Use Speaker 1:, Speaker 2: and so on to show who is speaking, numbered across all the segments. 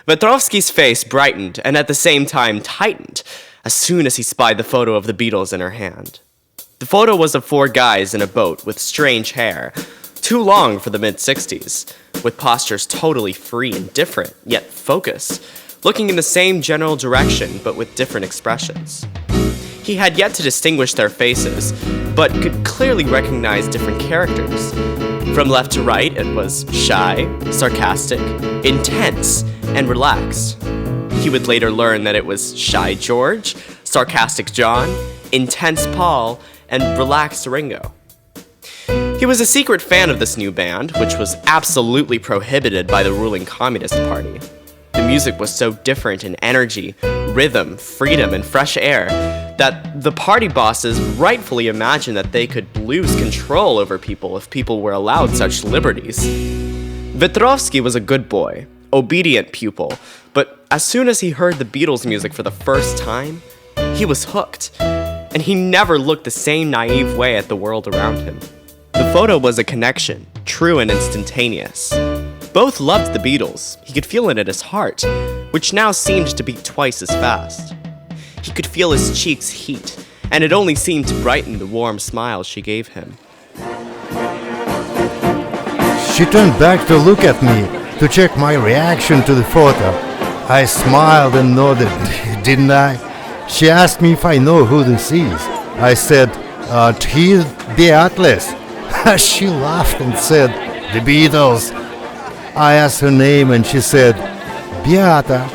Speaker 1: Petrovsky's face brightened and at the same time tightened as soon as he spied the photo of the Beatles in her hand. The photo was of 4 guys in a boat with strange hair, too long for the mid-60s, with postures totally free and different, yet focused, looking in the same general direction but with different expressions. He had yet to distinguish their faces, but could clearly recognize different characters. From left to right, it was shy, sarcastic, intense, and relaxed. He would later learn that it was Shy George, Sarcastic John, Intense Paul, and Relaxed Ringo. He was a secret fan of this new band, which was absolutely prohibited by the ruling Communist Party. The music was so different in energy, rhythm, freedom, and fresh air that the party bosses rightfully imagined that they could lose control over people if people were allowed such liberties. Petrovsky was a good boy, obedient pupil, but as soon as he heard the Beatles music for the first time, he was hooked, and he never looked the same naive way at the world around him. The photo was a connection, true and instantaneous. Both loved the Beatles. He could feel it in his heart, which now seemed to beat twice as fast. He could feel his cheeks heat, and it only seemed to brighten the warm smile she gave him.
Speaker 2: She turned back to look at me, to check my reaction to the photo. I smiled and nodded, didn't I? She asked me if I know who this is. I said, he's the Atlas. She laughed and said, the Beatles. I asked her name and she said, Beata.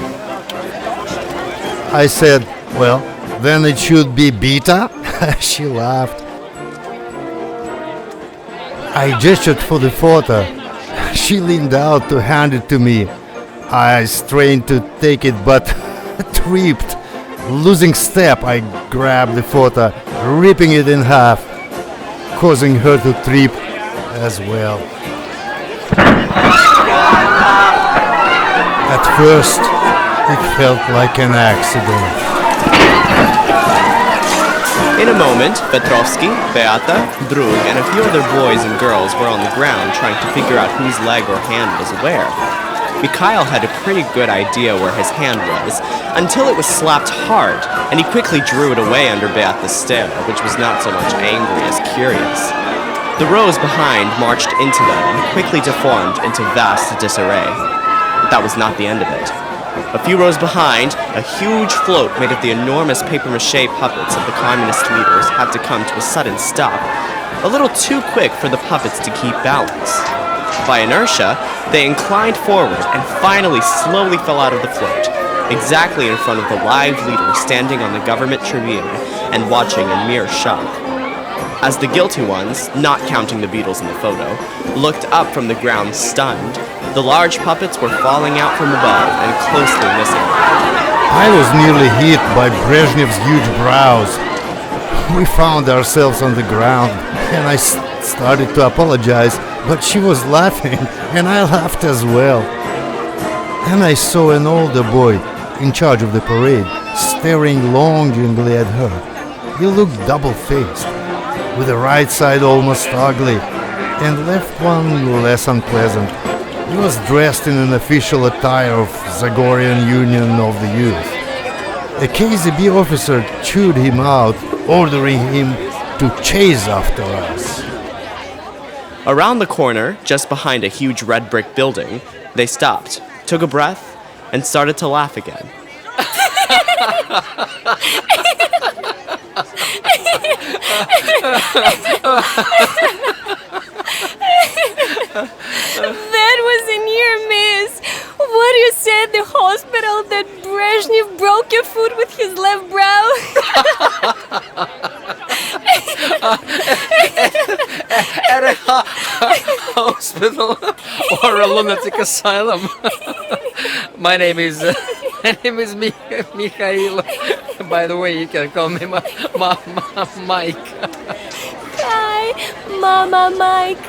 Speaker 2: I said, well, then it should be Beta. She laughed. I gestured for the photo. She leaned out to hand it to me. I strained to take it but tripped. Losing step, I grabbed the photo, ripping it in half, causing her to trip as well. At first, it felt like an accident.
Speaker 1: In a moment, Petrovsky, Beata, Drug, and a few other boys and girls were on the ground trying to figure out whose leg or hand was where. Mikhail had a pretty good idea where his hand was, until it was slapped hard, and he quickly drew it away under Beata's stare, which was not so much angry as curious. The rows behind marched into them and quickly deformed into vast disarray. But that was not the end of it. A few rows behind, a huge float made of the enormous papier-mâché puppets of the communist leaders had to come to a sudden stop, a little too quick for the puppets to keep balance. By inertia, they inclined forward and finally slowly fell out of the float, exactly in front of the live leader standing on the government tribune and watching in mere shock. As the guilty ones, not counting the Beatles in the photo, looked up from the ground stunned, the large puppets were falling out from above and closely missing.
Speaker 2: I was nearly hit by Brezhnev's huge brows. We found ourselves on the ground, and I started to apologize, but she was laughing, and I laughed as well. And I saw an older boy in charge of the parade, staring longingly at her. He looked double-faced, with the right side almost ugly, and left one less unpleasant. He was dressed in an official attire of Zagorian Union of the Youth. A KGB officer chewed him out, ordering him to chase after us.
Speaker 1: Around the corner, just behind a huge red brick building, they stopped, took a breath, and started to laugh again.
Speaker 3: That was a near miss. What you said at the hospital that Brezhnev broke your foot with his left brow?
Speaker 4: At a hospital or a lunatic asylum. My name is Mikhail. By the way, you can call me Mike.
Speaker 3: Hi, Mama Mike.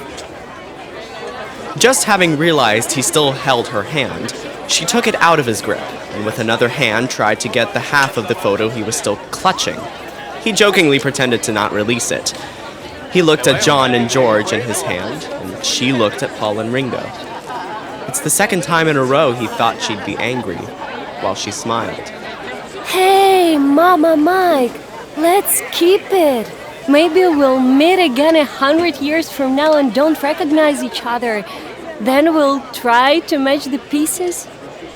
Speaker 1: Just having realized he still held her hand, she took it out of his grip, and with another hand tried to get the half of the photo he was still clutching. He jokingly pretended to not release it. He looked at John and George in his hand, and she looked at Paul and Ringo. It's the second time in a row he thought she'd be angry, while she smiled.
Speaker 3: Hey, Mama Mike, let's keep it. Maybe we'll meet again 100 years from now and don't recognize each other. Then we'll try to match the pieces.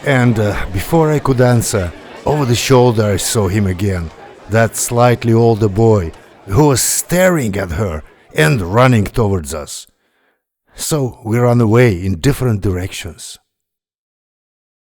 Speaker 2: And before I could answer, over the shoulder I saw him again, that slightly older boy who was staring at her and running towards us. So we ran away in different directions.